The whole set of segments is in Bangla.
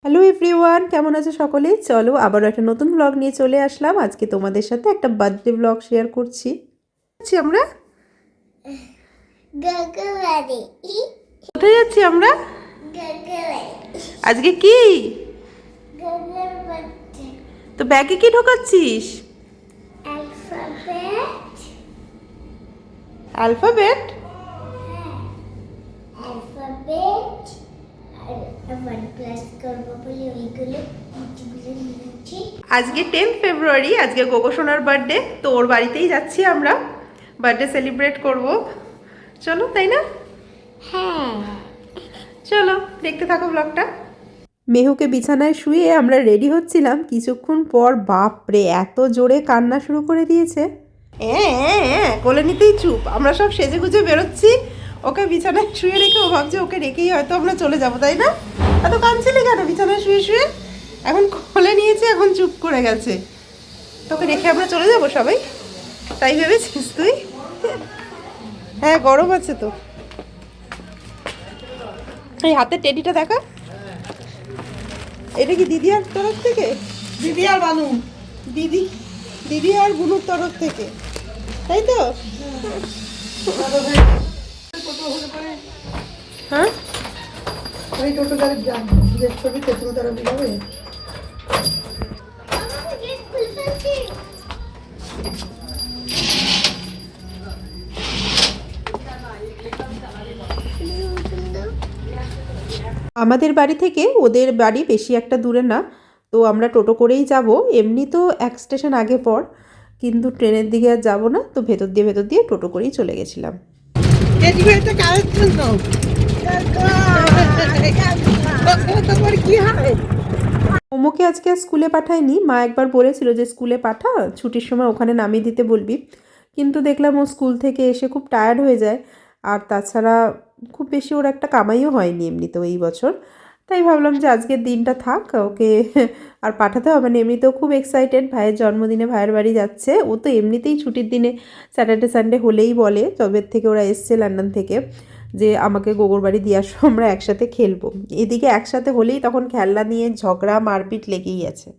হ্যালো এভরিওয়ান, কেমন আছো সকলে? চলো আবারও একটা নতুন ব্লগ নিয়ে চলে আসলাম। আজকে তোমাদের সাথে একটা বার্থডে ব্লগ শেয়ার করছি। আমরা কোথায় যাচ্ছি আমরা? আজকে কি তো ব্যাগে কি ঢোকাচ্ছিস? অ্যালফাবেট। আজকে 10 ফেব্রুয়ারি, আজকে গোগো সোনার বার্থডে। তো ওর বাড়িতেই যাচ্ছি আমরা, বার্থডে সেলিব্রেট করব। চলো, তাই না? হ্যাঁ, চলো দেখতে থাকো ব্লগটা। মেহুকে বিছানায় শুয়ে আমরা রেডি হচ্ছিলাম, কিছুক্ষণ পর বাপরে এত জোরে কান্না শুরু করে দিয়েছে। কোলে নিতেই চুপ। আমরা সব সেজে গুজে বেরোচ্ছি, ওকে বিছানায় শুয়ে রেখে ও ভাবছে ওকে রেখেই হয়তো আমরা চলে যাবো, তাই না? এত কাঁদছিলি কেন বিছানায় শুয়ে শুয়ে? এখন কোলে নিয়েছে, এখন চুপ করে গেছে। তোকে রেখে আমরা চলে যাবো সবাই, তাই ভেবেছিস তুই? হ্যাঁ, গরম আছে তো। এই হাতের টেডিটা দেখা। এটা কি দিদি আর তরফ থেকে? দিদি আর বানু, দিদি দিদি আর বুনুর তরফ থেকে, তাই তো? হ্যাঁ, ওই টোটো গাড়ির যান যে ছবি তেতুল তারা বিলাবে। আমাদের বাড়ি থেকে ওদের বাড়ি বেশি একটা দূরে না, তো আমরা টোটো করেই যাব। এমনি তো এক স্টেশন আগে পর, কিন্তু ট্রেনের দিকে আর যাবো না, তো ভেতর দিয়ে টোটো করেই চলে গেছিলাম। তোমার কি হয়? মোমোকে আজকে স্কুলে পাঠায়নি, মা একবার বলেছিল যে স্কুলে পাঠা, ছুটির সময় ওখানে নামিয়ে দিতে বলবি। কিন্তু দেখলাম ও স্কুল থেকে এসে খুব টায়ার্ড হয়ে যায়, আর তাছাড়া খুব বেশি ওর একটা কামাইও হয়নি এমনিতেও এই বছর। তাই ভাবলাম যে আজকের দিনটা থাক, ওকে আর পাঠাতে হবে না। এমনিতেও খুব এক্সাইটেড, ভাইয়ের জন্মদিনে ভাইয়ের বাড়ি যাচ্ছে। ও তো এমনিতেই ছুটির দিনে স্যাটারডে সানডে হলেই বলে, যবের থেকে ওরা এসছে লন্ডন থেকে, যে আমাকে গোগোর বাড়ি দিয়ে আসো, আমরা একসাথে খেলবো। এদিকে একসাথে হলেই তখন খেলনা নিয়ে ঝগড়া মারপিট লেগেই আছে।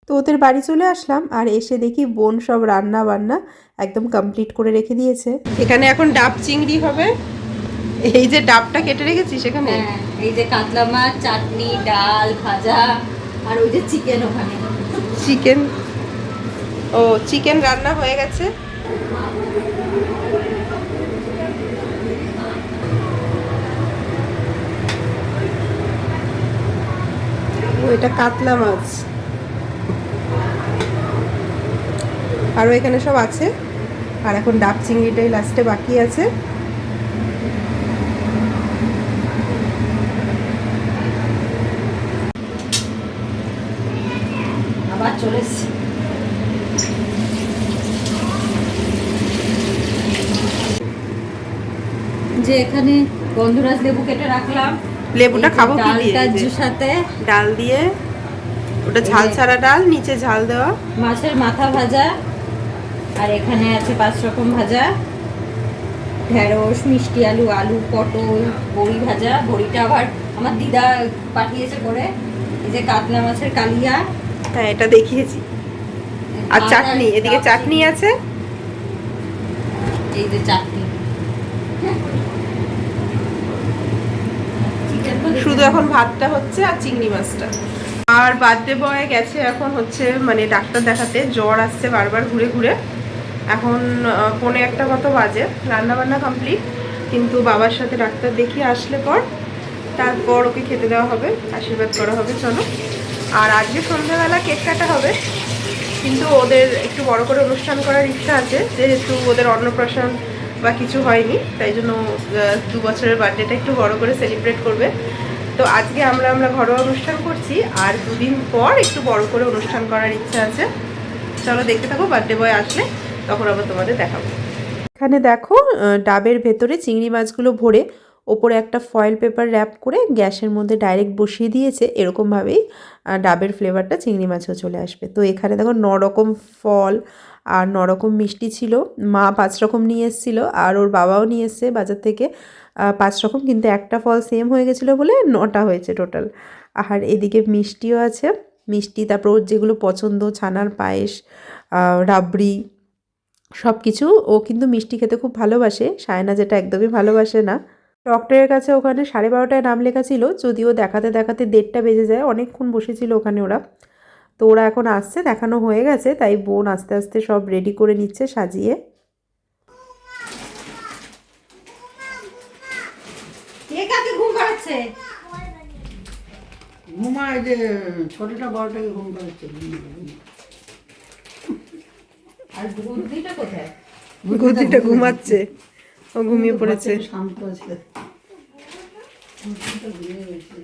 তো ওদের বাড়ি চলে আসলাম, আর এসে দেখি বোন সব রান্না বান্না একদম কমপ্লিট করে রেখে দিয়েছে। এখানে এখন ডাব চিংড়ি হবে। এই যে ডাবটা কেটে রেখেছি সেখানে, এই যে কাতলা মাছ, চাটনি, ডাল, ভাজা, আর ওই যে চিকেন ওখানে। চিকেন, ও চিকেন রান্না হয়ে গেছে। ও এটা কাতলা মাছ, আরও এখানে সব আছে। আর এখন ডাব চিংড়িটাই লাস্টে বাকি আছে। আবার চলে এসছি। যে এখানে গন্ধরাজ লেবু কেটে রাখলাম। লেবুটা খাবো কি দিয়ে? ডালটার সাথে ডাল দিয়ে, ওটা ঝাল ছাড়া ডাল, নিচে ঝাল দেওয়া। মাছের মাথা ভাজা, আর এখানে আছে 5 রকম ভাজা, ঢেঁড়স, মিষ্টি আলু, আলু, পটল, বড়ি ভাজা। বড়িটা আবার আমার দিদা পাঠিয়েছে করে। এই যে কাতলা মাছের কালিয়া, হ্যাঁ এটা দেখিয়েছি। আর চাটনি, এদিকে চাটনি আছে। এই যে চাটনি। শুধু এখন ভাতটা হচ্ছে আর চিংড়ি মাছটা। আর বার্থডে বয় গেছে এখন হচ্ছে মানে ডাক্তার দেখাতে, জ্বর আসছে বারবার ঘুরে ঘুরে। এখন 1:45 মতো বাজে, রান্নাবান্না কমপ্লিট, কিন্তু বাবার সাথে ডাক্তার দেখিয়ে আসলে পর তারপর ওকে খেতে দেওয়া হবে, আশীর্বাদ করা হবে। চলো, আর আজকে সন্ধ্যাবেলা কেক কাটা হবে, কিন্তু ওদের একটু বড় করে অনুষ্ঠান করার ইচ্ছা আছে, যেহেতু ওদের অন্নপ্রাশন বা কিছু হয়নি, তাই জন্য 2 বছরের বার্থডেটা একটু বড় করে সেলিব্রেট করবে। তো আজকে আমরা ঘরোয়া অনুষ্ঠান করছি, আর 2 দিন পর একটু বড় করে অনুষ্ঠান করার ইচ্ছা আছে। চলো দেখতে থাকো, বার্থডে বয় আসলে তখন আবার তোমাদের দেখাবো। এখানে দেখো ডাবের ভেতরে চিংড়ি মাছগুলো ভরে ওপরে একটা ফয়েল পেপার র্যাপ করে গ্যাসের মধ্যে ডাইরেক্ট বসিয়ে দিয়েছে। এরকমভাবেই ডাবের ফ্লেভারটা চিংড়ি মাছেও চলে আসবে। তো এখানে দেখো 9 রকম ফল আর 9 রকম মিষ্টি ছিল। মা 5 রকম নিয়ে এসেছিলো, আর ওর বাবাও নিয়ে এসছে বাজার থেকে 5 রকম, কিন্তু একটা ফল সেম হয়ে গেছিলো বলে 9টা হয়েছে টোটাল। আর এদিকে মিষ্টিও আছে, মিষ্টি, তারপর ওর যেগুলো পছন্দ, ছানার পায়েস, রাবড়ি, সব কিছু। ও কিন্তু মিষ্টি খেতে খুব ভালোবাসে, সায়না যেটা একদমই ভালোবাসে না। ডক্টরের কাছে ওখানে 12:30টায় নাম লেখা ছিল, যদিও দেখাতে দেখাতে 1:30টা বেজে যায়, অনেকক্ষণ বসেছিল ওখানে ওরা। তো ওরা এখন আসছে, দেখানো হয়ে গেছে, তাই বোন আস্তে আস্তে সব রেডি করে নিচ্ছে সাজিয়ে। কে কাকে ঘুম পাড়াচ্ছে? ঘুমায় যে ছোটটা বড়টাকে ঘুম পাচ্ছে। আর গুদিটা কোথায়? গুদিটা ঘুমাচ্ছে, ও ঘুমিয়ে পড়েছে। শান্ত আছে। ঘুমিয়ে গেছে।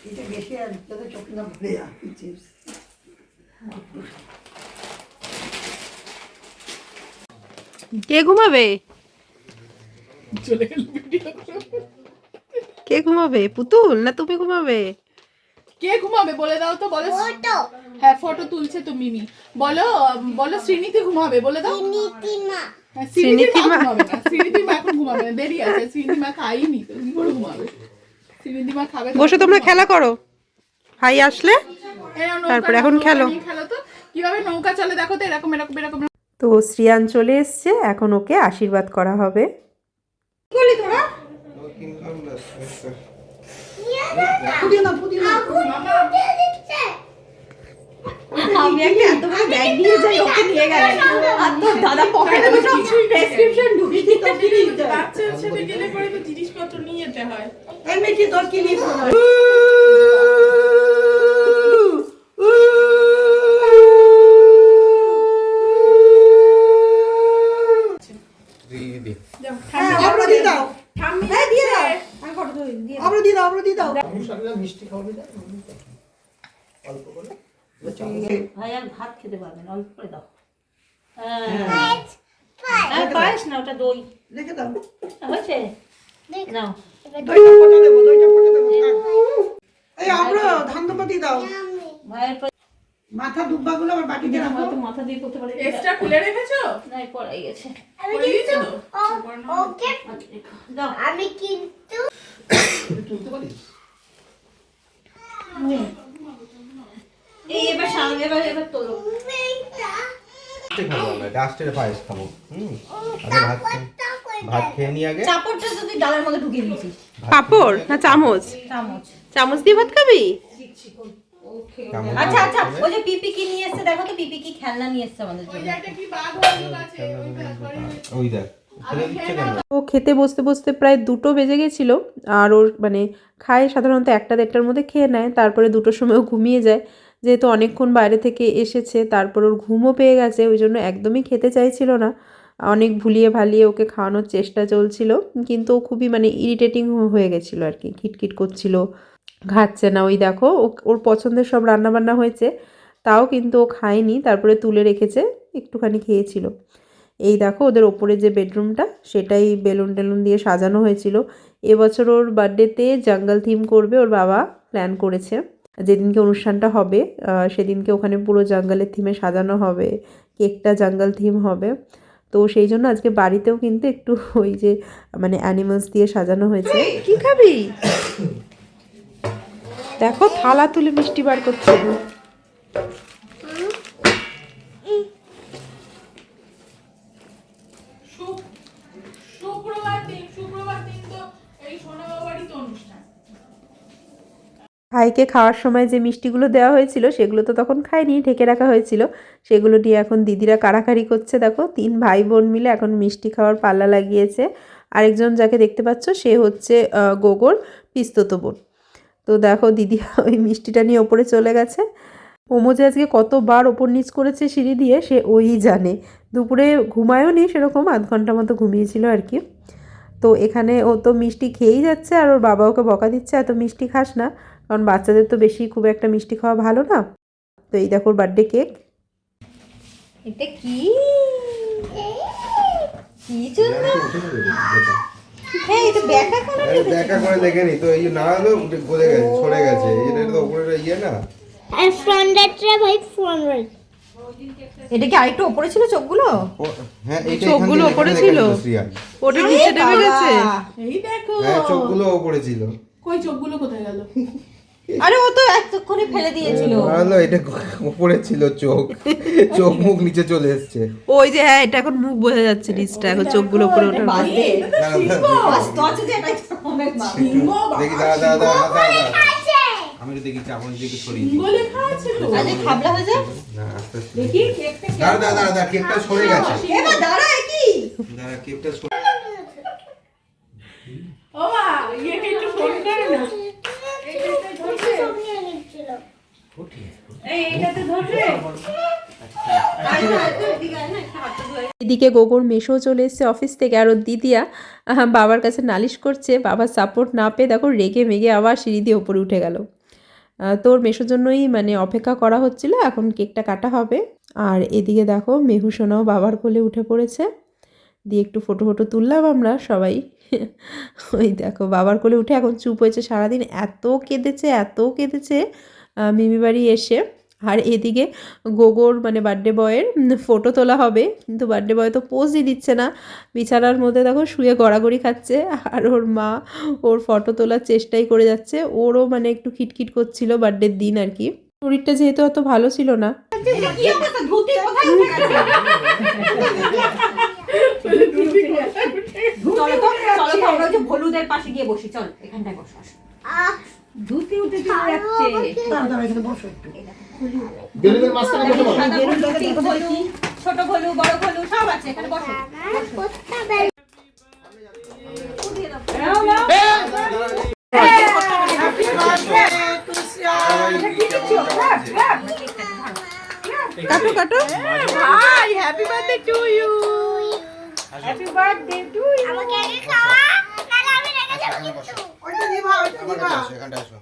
এটা বেশি আর তোদের চোখ না ভরে চিপস। কে ঘুমাবে? কে ঘুমাবে, পুতুল না তুমি ঘুমাবে? কে ঘুমাবে বলে দাও তো, বলো। হ্যাঁ, ফটো তুলছে তো মিমি। বলো বলো শ্রীনিধি ঘুমাবে, বলে দাও। হ্যাঁ, শ্রীনিধি মা ঘুমাবে না, শ্রীনিধি মা এখন ঘুমাবে না, দেরি আছে। শ্রীনিধি মা খাইনি তো কি করে ঘুমাবে? শ্রীনিধি মা খাবে। বসে তোমরা খেলা করো, ভাই আসলে তারপরে এখন খেলো। খেলো তো, কিভাবে নৌকা চলে দেখো তো, এরকম এরকম এরকম। তো শ্রিয়ান চলে এসছে, এখন ওকে আশীর্বাদ করা হবে। কি করলি তোরা? আমি একটা এত বড় ব্যাগ নিয়ে যাই, ওকে নিয়ে গেলে আর তোর দাদা পকেটে সব প্রেসক্রিপশন ঢুকিয়ে দিত। বাচ্চার সাথে গেলে পরে তো জিনিসপত্র নিয়ে যেতে হয়। এমনি তোর কি নিস? ভাই আর ভাত খেতে পারবেন, অল্প করে দাও। পায়েস না, ওটা দই। রেখে দাও। হয়েছে? নাও। দইটা ফোটা দেবো, দইটা ফোটা দেবো। এই আমরা ধান দুপাতি দাও। ভাইয়ের মাথা দুব্বাগুলো আমার বাটিতে রাখো। হয়তো মাথা দিয়ে করতে পারে। এক্সট্রা খুলে রেখেছো? না, পড়াই গেছে। করে দিয়েছো তো? ওকে দাও। আমি কিন্তু তুলতে পারিস? এই এবার সামনে, এবার তোলো। খাবো আমরা ডাস্টের পায়েস খাবো। আগে ভাত খেয়ে নি আগে। চাপড়টা যদি ডালের মধ্যে ঢুকিয়ে দিয়েছিস। পাপড় না চামচ? চামচ। চামচ দিয়ে ভাত খাবি? চামচ আচ্ছা আচ্ছা, ওই যে পিপি কি নিয়ে এসেছে দেখো তো, পিপি কি খেলনা নিয়ে এসেছে আমাদের ওই জন্য। যে একটা কি বাঘ হলুদ আছে, ওই ভাগ করে ওই দেখ ফেলে দিচ্ছে কেন? ও খেতে বসতে বসতে প্রায় 2টো বেজে গেছিলো। আর ওর মানে খায় সাধারণত 1টা-1:30টার মধ্যে খেয়ে নেয়, তারপরে 2টোর সময়ও ঘুমিয়ে যায়। যেহেতু অনেকক্ষণ বাইরে থেকে এসেছে, তারপর ওর ঘুমও পেয়ে গেছে, ওই জন্য একদমই খেতে চাইছিল না। অনেক ভুলিয়ে ভালিয়ে ওকে খাওয়ানোর চেষ্টা চলছিল, কিন্তু ও খুবই মানে ইরিটেটিং হয়ে গেছিলো আর কি, খিটখিট করছিল, খাচ্ছে না। ওই দেখো ওর পছন্দের সব রান্নাবান্না হয়েছে, তাও কিন্তু ও খায়নি, তারপরে তুলে রেখেছে, একটুখানি খেয়েছিল। এই দেখো ওদের ওপরে যে বেডরুমটা, সেটাই বেলুন টেলুন দিয়ে সাজানো হয়েছিল। এবছর ওর বার্থডেতে জঙ্গল থিম করবে, ওর বাবা প্ল্যান করেছে। যেদিনকে অনুষ্ঠানটা হবে সেদিনকে ওখানে পুরো জঙ্গলের থিমে সাজানো হবে, কেকটা জঙ্গল থিম হবে। তো সেই জন্য আজকে বাড়িতেও কিন্তু একটু ওই যে মানে অ্যানিমালস দিয়ে সাজানো হয়েছে। কি খাবি? দেখো থালা তুলে মিষ্টি বার করছে। শুক্রবার দিন তো এই সোনা বাবারই তো অনুষ্ঠান। ভাইকে খাওয়ার সময় যে মিষ্টিগুলো দেওয়া হয়েছিল সেগুলো তো তখন খায়নি, ঢেকে রাখা হয়েছিল। সেগুলো নিয়ে এখন দিদিরা কাড়াকাড়ি করছে। দেখো 3 ভাই বোন মিলে এখন মিষ্টি খাওয়ার পাল্লা লাগিয়েছে। আরেকজন যাকে দেখতে পাচ্ছ সে হচ্ছে গোগোর পিস্তত বোন। তো দেখো দিদি ওই মিষ্টিটা নিয়ে ওপরে চলে গেছে। মোমো যে আজকে কতবার ওপর নিচ করেছে সিঁড়ি দিয়ে সে ওই জানে। দুপুরে ঘুমায়ও নি সেরকম, আধ ঘন্টা মতো ঘুমিয়েছিল আর কি। তো এখানে ও তো মিষ্টি খেয়েই যাচ্ছে, আর ওর বাবা ওকে বকা দিচ্ছে এত মিষ্টি খাস না, কারণ বাচ্চাদের তো বেশি খুব একটা মিষ্টি খাওয়া ভালো না। তো এই দেখো বার্থডে কেক। এটা কি কি জন্য? হ্যাঁ, এটা ব্যাকা করে দেখা করে দেখে নি তো, এই না হলো গলে গেছে, সরে গেছে। এটা তো উপরে ইয়ে না, আর ফ্রন্ট রাইটটা ভাই ফ্রন্ট রাইট এটা কি আরেকটু ওপরে ছিল চোখগুলো? হ্যাঁ এইটা চোখগুলো এখান ওপরে থেকে ছিল? লেখা শ্রিয়া। ওটা নিচে নেমে গেছে। এই দেখো হ্যাঁ চোখগুলো উপরে ছিল। কই চোখগুলো কোথায় গেল? আরে ও তো এতক্ষণে ফেলে দিয়েছিল। ভালো, এটা উপরে ছিল চোখ, চোখ মুখ নিচে চলে এসেছে। ওই যে হ্যাঁ, এটা এখন মুখ বোঝা যাচ্ছে নিচটা, এখন চোখগুলো উপরে ওঠার পর। বাদ দে। দাঁড়া, কষ্ট আছে যে এটা অনেক মা। দেখি দাঁড়া আমি তো দেখি চামচ দিকে সরিয়ে দিই। সিংহ লেখা আছে তো। আরে খাবলা হয়ে যা। না আস্তে আস্তে দেখি কেকটা দাঁড়া কেকটা সরে গেছে। এবার দাঁড়া কি? দাঁড়া কেকটা সরে ও মা ইয়েকে একটু ফোন করে না। এদিকে গোবর মেশো চলে এসেছে অফিস থেকে, আর ওর দিদিয়া বাবার কাছে নালিশ করছে। বাবার সাপোর্ট না পেয়ে দেখো রেগে মেগে আবার সিঁড়ি দিয়ে ওপরে উঠে গেল। তোর মেশোর জন্যই মানে অপেক্ষা করা হচ্ছিল, এখন কেকটা কাটা হবে। আর এদিকে দেখো মেহু সোনাও বাবার কোলে উঠে পড়েছে, দিয়ে একটু ফটো তুললাম আমরা সবাই। ওই দেখো বাবার কোলে উঠে এখন চুপ হয়েছে সারাদিন, এত কেঁদেছে মিমি বাড়ি এসে। আর এদিকে গোগোর মানে বার্থডে বয়ের ফটো তোলা হবে, কিন্তু বার্থডে বয় তো পোজই দিচ্ছে না, বিছানার মধ্যে দেখো শুয়ে গড়াগড়ি খাচ্ছে। আর ওর মা ওর ফটো তোলার চেষ্টাই করে যাচ্ছে, ওরও মানে একটু খিটখিট করছিল বার্থডের দিন আর কি। শরীরটা যেহেতু অত ভালো ছিল না। কি অবস্থা? ধুতি কোথায় উঠে গেছে? চলো তো আমরা ওই যে হলুদের পাশে গিয়ে বসি, চল এখানটায় বসো। ধুতি উঠে চলে যাচ্ছে। দাঁড়া এখানে বসো একটু। বেলুনের মাঝখানে বসে বলো। সাদা ধুতি, ভলু, ছোট ভলু, বড় ভলু সব আছে, এখানে বসো। কাটো কাটো। Hi happy birthday to you. আমাকে আগে খাওয়া, নাহলে আমি রেখে যাবো কিন্তু। ওইটা নিভা, ওইটা নিভা। এখানটা আসো।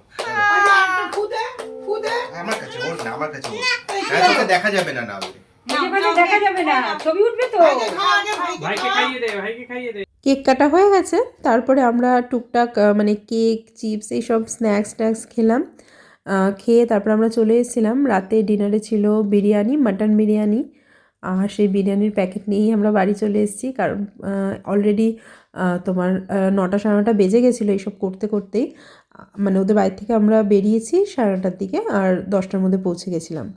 ওইটা একটা ফুদে, ফুদে। আমার কাছে ওর না, আমার কাছে ওর। হ্যাঁ তোকে দেখা যাবে না ওকে। দেখা যাবে না, ছবি উঠবে তো। আগে খাও, আগে ভাইকে খাও। কেক কাটা হয়ে গেছে, তারপরে আমরা টুকটাক মানে কেক চিপস এইসব স্ন্যাক্স খেলাম। খেয়ে তারপর আমরা চলে এসেছিলাম, রাতে ডিনারে ছিল বিরিয়ানি, মাটন বিরিয়ানি। আর সেই বিরিয়ানির প্যাকেট নিয়েই আমরা বাড়ি চলে এসেছি, কারণ অলরেডি তোমার 9টা সাড়ে 9টা বেজে গেছিলো এইসব করতেই। মানে ওদের বাড়ি থেকে আমরা বেরিয়েছি 9:30টার দিকে, আর 10টার মধ্যে পৌঁছে গেছিলাম।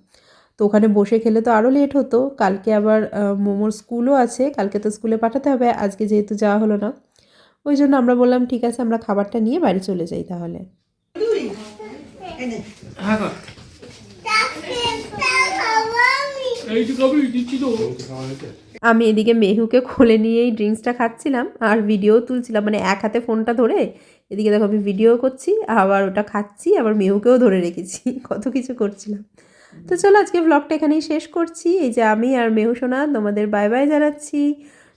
তো ওখানে বসে খেলে তো আরও লেট হতো, কালকে আবার মোমোর স্কুলও আছে, কালকে তো স্কুলে পাঠাতে হবে, আজকে যেহেতু যাওয়া হলো না, ওই জন্য আমরা বললাম ঠিক আছে আমরা খাবারটা নিয়ে বাড়ি চলে যাই তাহলে। আমি এদিকে মেহুকে কোলে নিয়েই ড্রিঙ্কসটা খাচ্ছিলাম আর ভিডিও তুলছিলাম, মানে এক হাতে ফোনটা ধরে এদিকে দেখো আমি ভিডিও করছি, আবার ওটা খাচ্ছি, আবার মেহুকেও ধরে রেখেছি, কত কিছু করছিলাম। তো চলো আজকে ব্লগটা এখানেই শেষ করছি। এই যে আমি আর মেহু সোনা তোমাদের বাই বাই জানাচ্ছি।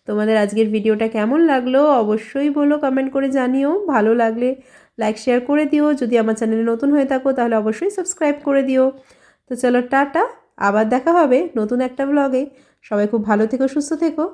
তোমাদের আজকের ভিডিওটা কেমন লাগলো অবশ্যই বলো, কমেন্ট করে জানিও। ভালো লাগলে লাইক শেয়ার করে দিও, যদি আমার চ্যানেলে নতুন হয়ে থাকো তাহলে অবশ্যই সাবস্ক্রাইব করে দিও। তো চলো টাটা, আবার দেখা হবে নতুন একটা ব্লগে। সবাই খুব ভালো থেকো, সুস্থ থেকো।